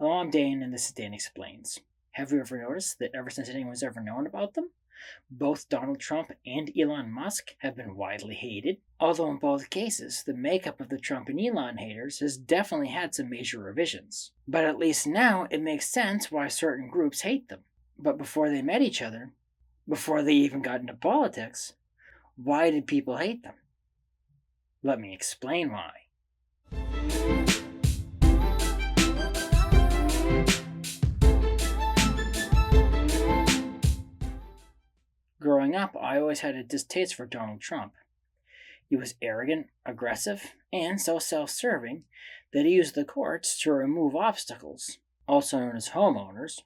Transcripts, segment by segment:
Hello, I'm Dan, and this is Dan Explains. Have you ever noticed that ever since anyone's ever known about them, both Donald Trump and Elon Musk have been widely hated? Although in both cases, the makeup of the Trump and Elon haters has definitely had some major revisions. But at least now it makes sense why certain groups hate them. But before they met each other, before they even got into politics, why did people hate them? Let me explain why. Growing up, I always had a distaste for Donald Trump. He was arrogant, aggressive, and so self-serving that he used the courts to remove obstacles, also known as homeowners,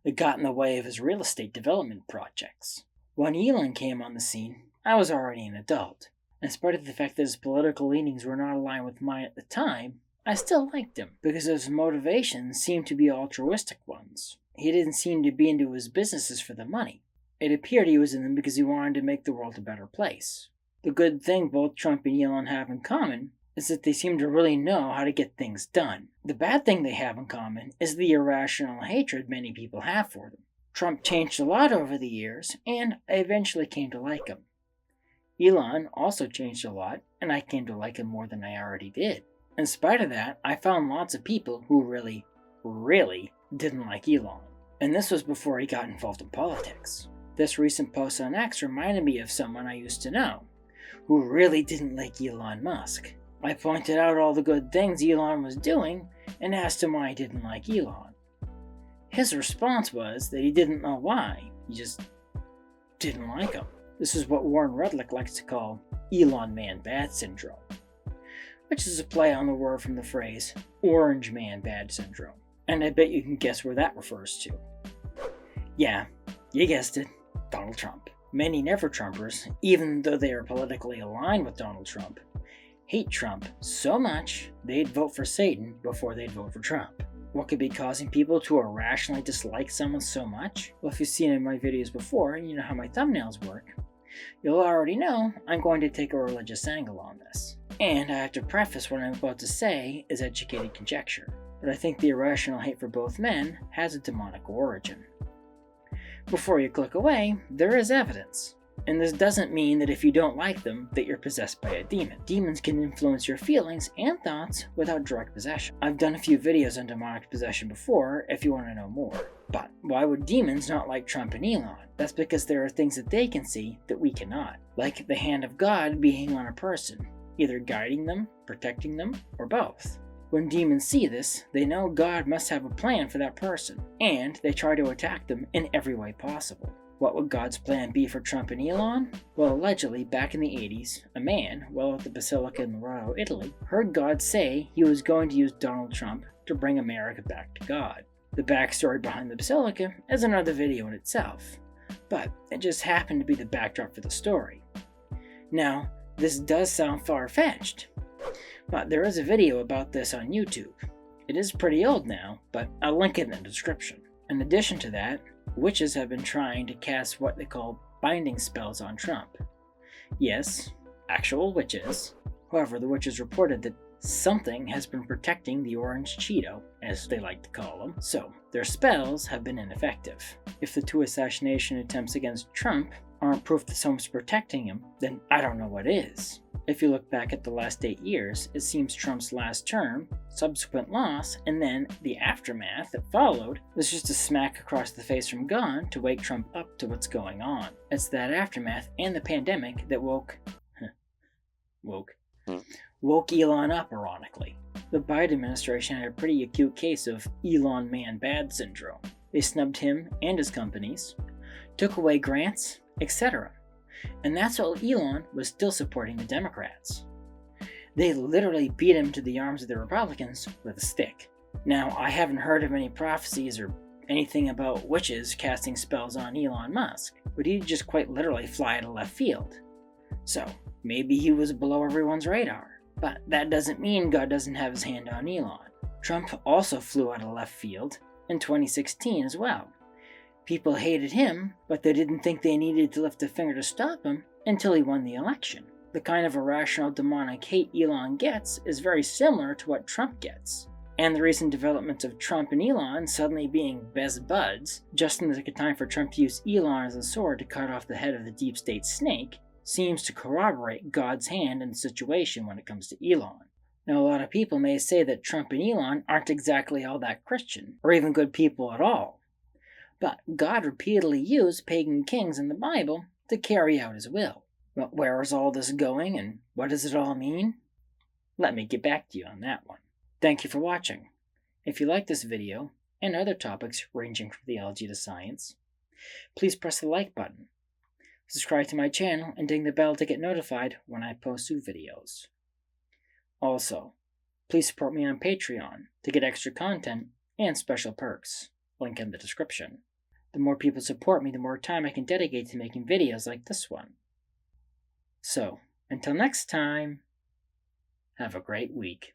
that got in the way of his real estate development projects. When Elon came on the scene, I was already an adult. In spite of the fact that his political leanings were not aligned with mine at the time, I still liked him because his motivations seemed to be altruistic ones. He didn't seem to be into his businesses for the money. It appeared he was in them because he wanted to make the world a better place. The good thing both Trump and Elon have in common is that they seem to really know how to get things done. The bad thing they have in common is the irrational hatred many people have for them. Trump changed a lot over the years, and I eventually came to like him. Elon also changed a lot, and I came to like him more than I already did. In spite of that, I found lots of people who really didn't like Elon. And this was before he got involved in politics. This recent post on X reminded me of someone I used to know, who really didn't like Elon Musk. I pointed out all the good things Elon was doing, and asked him why he didn't like Elon. His response was that he didn't know why, he just didn't like him. This is what Warren Rudlick likes to call Elon Man Bad Syndrome, which is a play on the word from the phrase Orange Man Bad Syndrome. And I bet you can guess where that refers to. Yeah, you guessed it. Donald Trump. Many never-Trumpers, even though they are politically aligned with Donald Trump, hate Trump so much they'd vote for Satan before they'd vote for Trump. What could be causing people to irrationally dislike someone so much? Well, if you've seen in my videos before and you know how my thumbnails work, you'll already know I'm going to take a religious angle on this. And I have to preface what I'm about to say is educated conjecture, but I think the irrational hate for both men has a demonic origin. Before you click away, there is evidence. And this doesn't mean that if you don't like them, that you're possessed by a demon. Demons can influence your feelings and thoughts without direct possession. I've done a few videos on demonic possession before if you want to know more. But why would demons not like Trump and Elon? That's because there are things that they can see that we cannot. Like the hand of God being on a person, either guiding them, protecting them, or both. When demons see this, they know God must have a plan for that person, and they try to attack them in every way possible. What would God's plan be for Trump and Elon? Well, allegedly, back in the 80s, a man, while at the Basilica in Morocco, Italy, heard God say he was going to use Donald Trump to bring America back to God. The backstory behind the Basilica is another video in itself, but it just happened to be the backdrop for the story. Now, this does sound far-fetched, but there is a video about this on YouTube. It is pretty old now, but I'll link it in the description. In addition to that, witches have been trying to cast what they call binding spells on Trump. Yes, actual witches. However, the witches reported that something has been protecting the orange Cheeto, as they like to call him, so their spells have been ineffective. If the two assassination attempts against Trump aren't proof that someone's protecting him, then I don't know what is. If you look back at the last 8 years, it seems Trump's last term, subsequent loss, and then the aftermath that followed was just a smack across the face from God to wake Trump up to what's going on. It's that aftermath and the pandemic that woke Elon up, ironically. The Biden administration had a pretty acute case of Elon Man Bad Syndrome. They snubbed him and his companies, took away grants, etc. And that's while Elon was still supporting the Democrats. They literally beat him to the arms of the Republicans with a stick. Now, I haven't heard of any prophecies or anything about witches casting spells on Elon Musk, but he'd just quite literally fly out of left field. So, maybe he was below everyone's radar. But that doesn't mean God doesn't have his hand on Elon. Trump also flew out of left field in 2016 as well. People hated him, but they didn't think they needed to lift a finger to stop him until he won the election. The kind of irrational demonic hate Elon gets is very similar to what Trump gets. And the recent developments of Trump and Elon suddenly being best buds, just in the nick of time for Trump to use Elon as a sword to cut off the head of the deep state snake, seems to corroborate God's hand in the situation when it comes to Elon. Now, a lot of people may say that Trump and Elon aren't exactly all that Christian, or even good people at all. But God repeatedly used pagan kings in the Bible to carry out his will. But where is all this going, and what does it all mean? Let me get back to you on that one. Thank you for watching. If you like this video, and other topics ranging from theology to science, please press the like button, subscribe to my channel, and ding the bell to get notified when I post new videos. Also, please support me on Patreon to get extra content and special perks. Link in the description. The more people support me, the more time I can dedicate to making videos like this one. So, until next time, have a great week.